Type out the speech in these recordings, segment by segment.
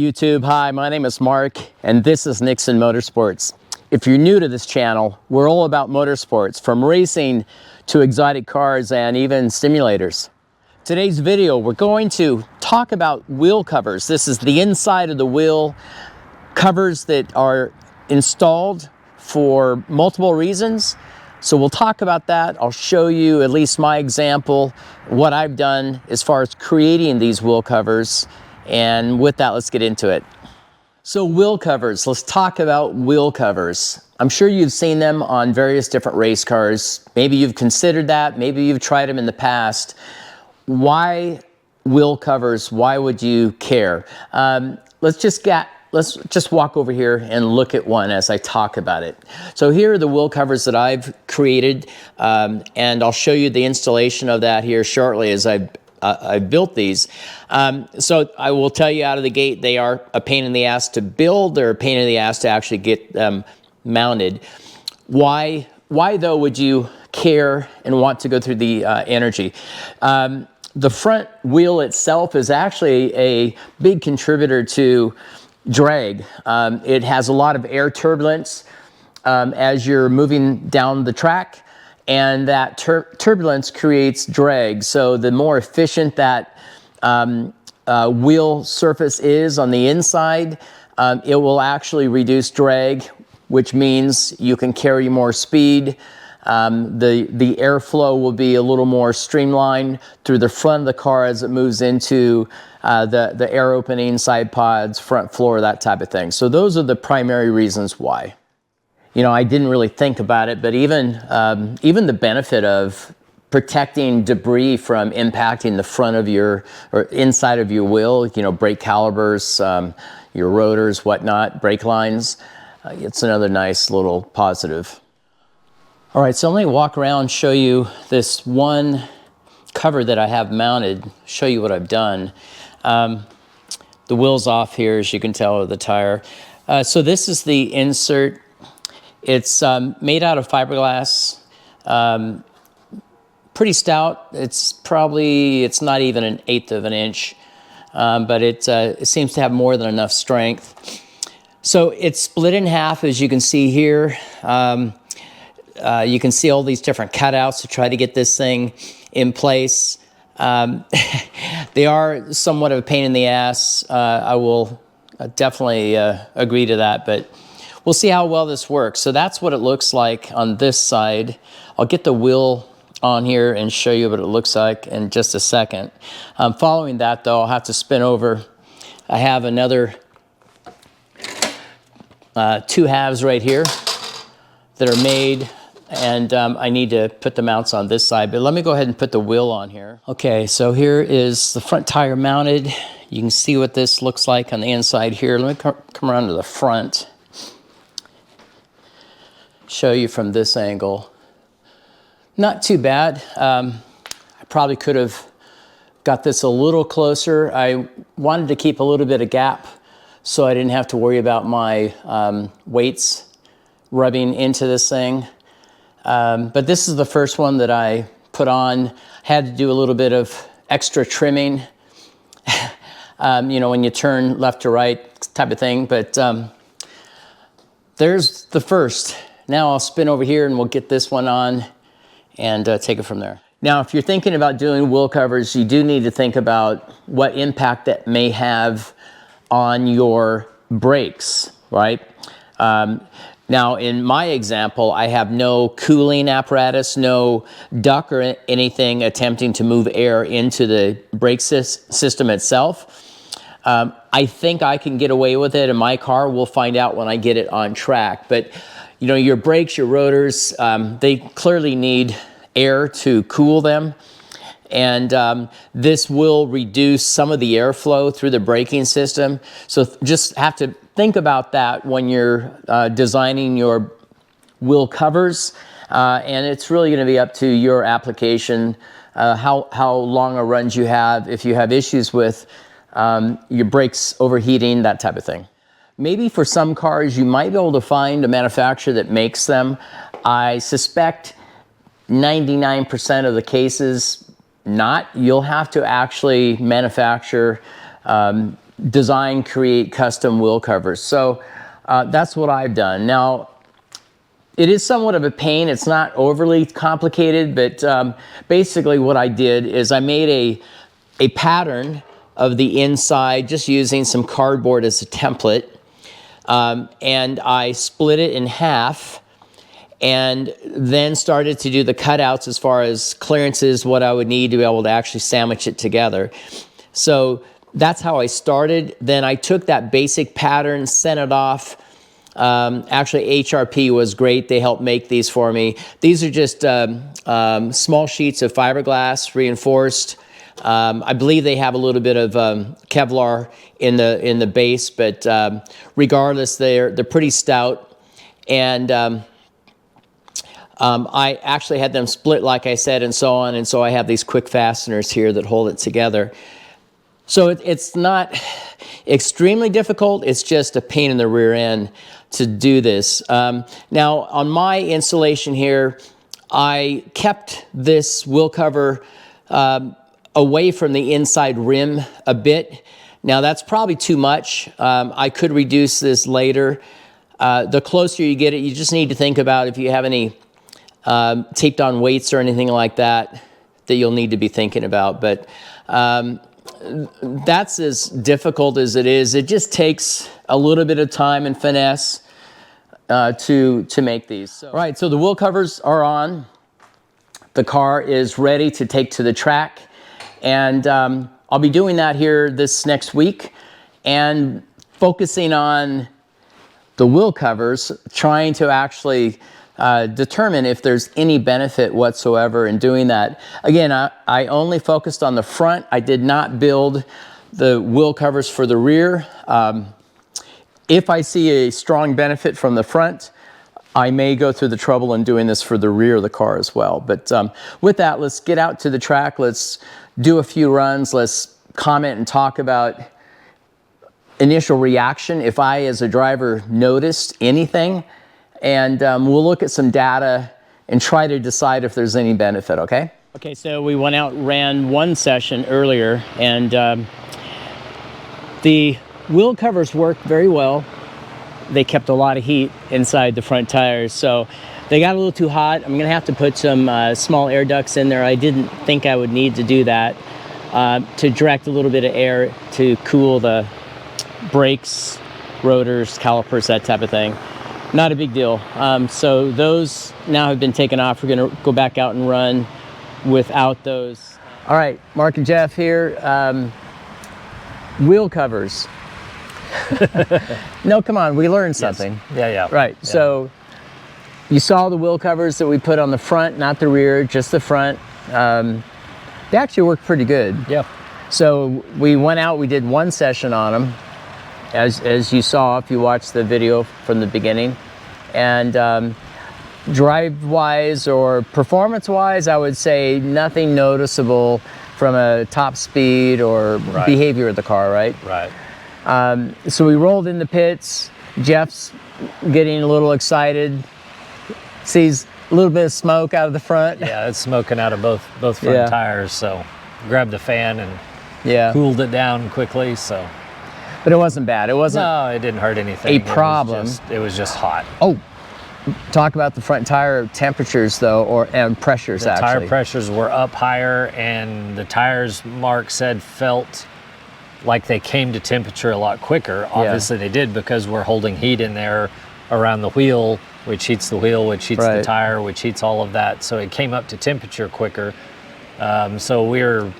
YouTube? Hi, my name is Mark, and this is Nixon Motorsports. If you're new to this channel, we're all about motorsports, from racing to exotic cars and even simulators. Today's video, we're going to talk about wheel covers. This is the inside of the wheel, covers that are installed for multiple reasons. So we'll talk about that. I'll show you at least my example, what I've done as far as creating these wheel covers. And with that, let's get into it. So wheel covers, let's talk about wheel covers. I'm sure you've seen them on various different race cars. Maybe you've considered that, maybe you've tried them in the past. Why wheel covers? Why would you care? Let's just walk over here and look at one as I talk about it. So here are the wheel covers that I've created, and I'll show you the installation of that here shortly as I built these. So I will tell you out of the gate, they are a pain in the ass to build. They're a pain in the ass to actually get them mounted. Why though would you care and want to go through the energy? The front wheel itself is actually a big contributor to drag. It has a lot of air turbulence as you're moving down the track, and that turbulence creates drag. So the more efficient that wheel surface is on the inside, it will actually reduce drag, which means you can carry more speed. The airflow will be a little more streamlined through the front of the car as it moves into the air opening, side pods, front floor, that type of thing. So those are the primary reasons why. You know, I didn't really think about it, but even the benefit of protecting debris from impacting the front of your, or inside of your wheel, you know, brake calipers, your rotors, whatnot, brake lines, it's another nice little positive. All right, so let me walk around and show you this one cover that I have mounted, show you what I've done. The wheel's off here, as you can tell, with the tire. So this is the insert. It's made out of fiberglass, pretty stout. It's not even 1/8 of an inch, but it seems to have more than enough strength. So it's split in half, as you can see here. You can see all these different cutouts to try to get this thing in place. They are somewhat of a pain in the ass. I will definitely agree to that, but we'll see how well this works. So that's what it looks like on this side. I'll get the wheel on here and show you what it looks like in just a second. Following that though, I'll have to spin over. I have another 2 halves right here that are made, and I need to put the mounts on this side, but let me go ahead and put the wheel on here. Okay, so here is the front tire mounted. You can see what this looks like on the inside here. Let me come around to the front, show you from this angle. Not too bad. I probably could have got this a little closer. I wanted to keep a little bit of gap so I didn't have to worry about my weights rubbing into this thing. But this is the first one that I put on. Had to do a little bit of extra trimming, you know, when you turn left to right type of thing. But there's the first. Now I'll spin over here and we'll get this one on and take it from there. Now, if you're thinking about doing wheel covers, you do need to think about what impact that may have on your brakes, right? Now, in my example, I have no cooling apparatus, no duct or anything attempting to move air into the brake system itself. I think I can get away with it in my car. We'll find out when I get it on track. But, you know, your brakes, your rotors, they clearly need air to cool them. And this will reduce some of the airflow through the braking system. So just have to think about that when you're designing your wheel covers. And it's really going to be up to your application, how long a runs you have, if you have issues with your brakes overheating, that type of thing. Maybe for some cars, you might be able to find a manufacturer that makes them. I suspect 99% of the cases not. You'll have to actually manufacture design, create custom wheel covers. So that's what I've done. Now, it is somewhat of a pain. It's not overly complicated, but basically what I did is I made a pattern of the inside just using some cardboard as a template. And I split it in half and then started to do the cutouts as far as clearances, what I would need to be able to actually sandwich it together. So that's how I started. Then I took that basic pattern, sent it off. Actually, HRP was great. They helped make these for me. These are just small sheets of fiberglass reinforced. I believe they have a little bit of Kevlar in the base, but regardless, they're pretty stout. And I actually had them split, like I said, and so on. And so I have these quick fasteners here that hold it together. So it's not extremely difficult. It's just a pain in the rear end to do this. Now, on my installation here, I kept this wheel cover away from the inside rim a bit. Now, that's probably too much. I could reduce this later. The closer you get it, you just need to think about if you have any taped on weights or anything like that you'll need to be thinking about. But that's as difficult as it is. It just takes a little bit of time and finesse to make these. So, all right, so the wheel covers are on. The car is ready to take to the track. And I'll be doing that here this next week and focusing on the wheel covers, trying to actually determine if there's any benefit whatsoever in doing that. Again, I only focused on the front. I did not build the wheel covers for the rear. If I see a strong benefit from the front, I may go through the trouble in doing this for the rear of the car as well. But with that, let's get out to the track. Let's do a few runs. Let's comment and talk about initial reaction, if I, as a driver, noticed anything. And we'll look at some data and try to decide if there's any benefit, okay? Okay, so we went out and ran one session earlier, and the wheel covers worked very well. They kept a lot of heat inside the front tires, so they got a little too hot. I'm gonna have to put some small air ducts in there. I didn't think I would need to do that to direct a little bit of air to cool the brakes, rotors, calipers, that type of thing. Not a big deal. So those now have been taken off. We're gonna go back out and run without those. All right, Mark and Jeff here. Wheel covers. No, come on, we learned something. Yes. Yeah. Right, yeah. So you saw the wheel covers that we put on the front, not the rear, just the front. They actually worked pretty good. Yeah. So we went out, we did one session on them, as you saw if you watched the video from the beginning. And drive-wise or performance-wise, I would say nothing noticeable from a top speed or behavior of the car, right? Right. So we rolled in the pits. Jeff's getting a little excited. Sees a little bit of smoke out of the front. Yeah, it's smoking out of both front tires. So grabbed the fan and cooled it down quickly. So, but it wasn't bad. It wasn't. No, it didn't hurt anything. A problem. It was just hot. Oh, talk about the front tire temperatures though, and pressures. The actually, tire pressures were up higher, and the tires, Mark said, felt like they came to temperature a lot quicker. Obviously they did, because we're holding heat in there around the wheel, which heats the wheel, which heats the tire, which heats all of that. So it came up to temperature quicker. So we're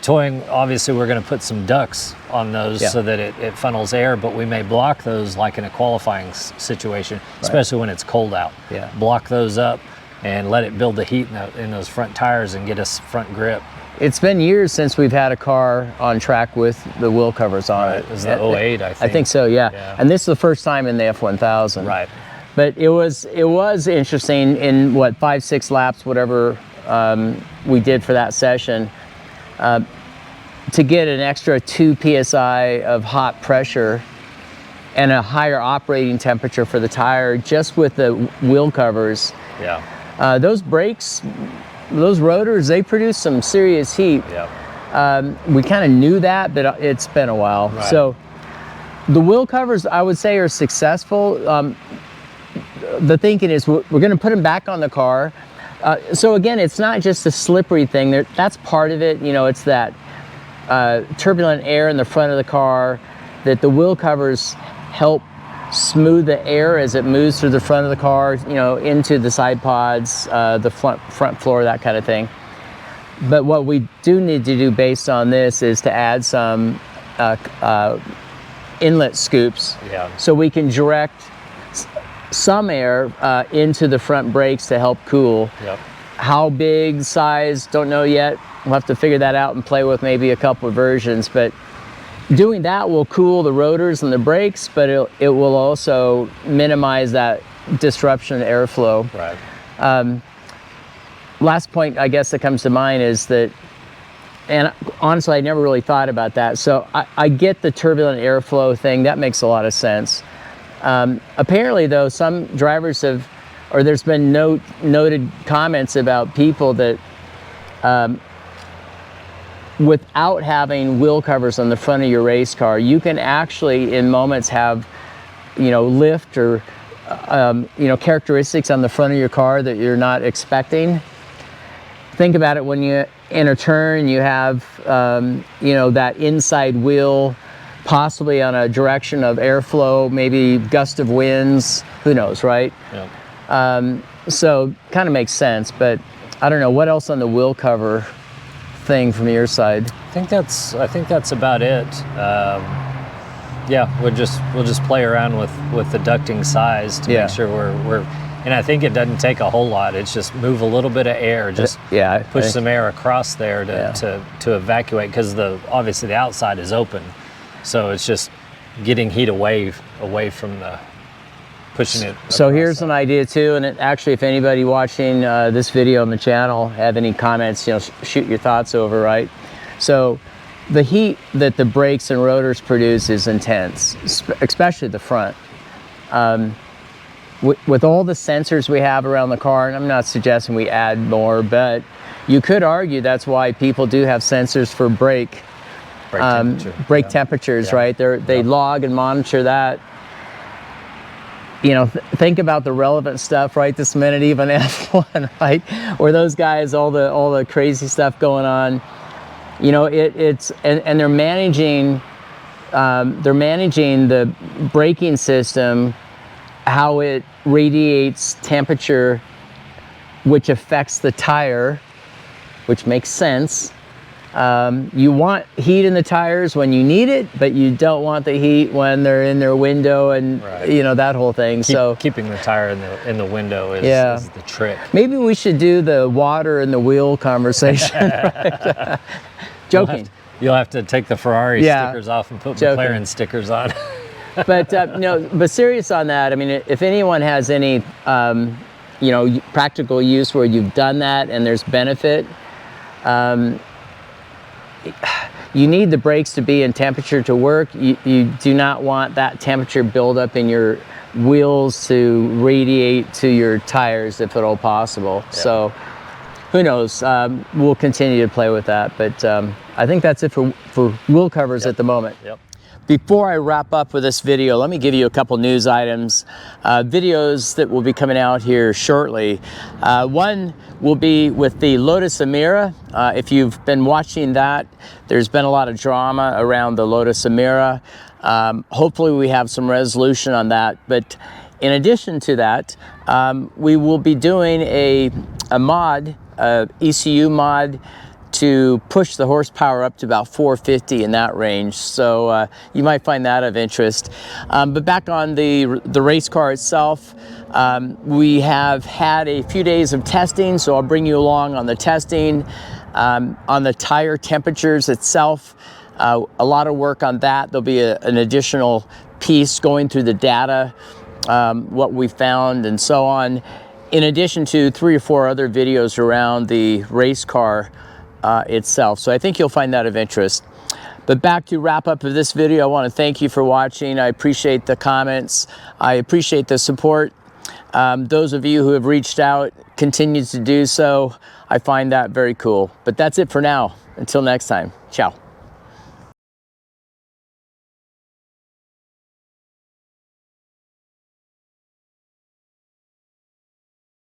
toying, obviously we're gonna put some ducts on those so that it funnels air, but we may block those like in a qualifying situation, especially when it's cold out. Yeah. Block those up and let it build the heat in those front tires and get us front grip. It's been years since we've had a car on track with the wheel covers on it. It was the 08, I think. I think so, yeah. And this is the first time in the F1000. Right. But it was interesting in what, 5-6 laps, whatever we did for that session, to get an extra 2 psi of hot pressure and a higher operating temperature for the tire just with the wheel covers. Yeah. Those brakes, those rotors, they produce some serious heat. Yeah. We kind of knew that, but it's been a while. Right. So the wheel covers, I would say, are successful. The thinking is we're going to put them back on the car. So again, it's not just a slippery thing. That's part of it. You know, it's that turbulent air in the front of the car that the wheel covers help smooth the air as it moves through the front of the car, you know, into the side pods, the front floor, that kind of thing. But what we do need to do based on this is to add some inlet scoops, so we can direct some air into the front brakes to help cool. Yep. How big, size, don't know yet. We'll have to figure that out and play with maybe a couple of versions, but doing that will cool the rotors and the brakes, but it will also minimize that disruption in airflow. Right. Last point, I guess, that comes to mind is that, and honestly, I never really thought about that. So I get the turbulent airflow thing. That makes a lot of sense. Apparently, though, some drivers have, or there's been noted comments about people that without having wheel covers on the front of your race car, you can actually, in moments, have, you know, lift or, you know, characteristics on the front of your car that you're not expecting. Think about it when you, in a turn, you have, you know, that inside wheel, possibly on a direction of airflow, maybe gust of winds, who knows, right? Yeah. So kind of makes sense, but I don't know, what else on the wheel cover thing from your side? I think that's about it. Yeah, we'll just play around with the ducting size to make sure we're and I think it doesn't take a whole lot. It's just move a little bit of air, just push some air across there to evacuate, because obviously the outside is open, so it's just getting heat away from the pushing it. So here's an idea too, and actually, if anybody watching this video on the channel have any comments, you know, shoot your thoughts over, right? So the heat that the brakes and rotors produce is intense, especially the front. With all the sensors we have around the car, and I'm not suggesting we add more, but you could argue that's why people do have sensors for brake temperatures, right? They log and monitor that. You know, think about the relevant stuff right this minute, even F1, right? Where those guys, all the crazy stuff going on. You know, it's they're managing the braking system, how it radiates temperature, which affects the tire, which makes sense. You want heat in the tires when you need it, but you don't want the heat when they're in their window, and you know, that whole thing. So keeping the tire in the window is the trick. Maybe we should do the water in the wheel conversation. Right? Joking. You'll have to take the Ferrari stickers off and put McLaren stickers on. But no, but serious on that. I mean, if anyone has any, you know, practical use where you've done that and there's benefit, you need the brakes to be in temperature to work. You do not want that temperature buildup in your wheels to radiate to your tires if at all possible. Yeah. So who knows? We'll continue to play with that. But I think that's it for wheel covers at the moment. Yep. Before I wrap up with this video, let me give you a couple news items, videos that will be coming out here shortly. One will be with the Lotus Emira. If you've been watching that, there's been a lot of drama around the Lotus Emira. Hopefully we have some resolution on that. But in addition to that, we will be doing a mod, ECU mod, to push the horsepower up to about 450 in that range. So you might find that of interest. But back on the race car itself, we have had a few days of testing, so I'll bring you along on the testing. On the tire temperatures itself, a lot of work on that. There'll be an additional piece going through the data, what we found and so on, in addition to 3 or 4 other videos around the race car itself. So I think you'll find that of interest. But back to wrap up of this video, I want to thank you for watching. I appreciate the comments. I appreciate the support. Those of you who have reached out continue to do so. I find that very cool. But that's it for now. Until next time, ciao.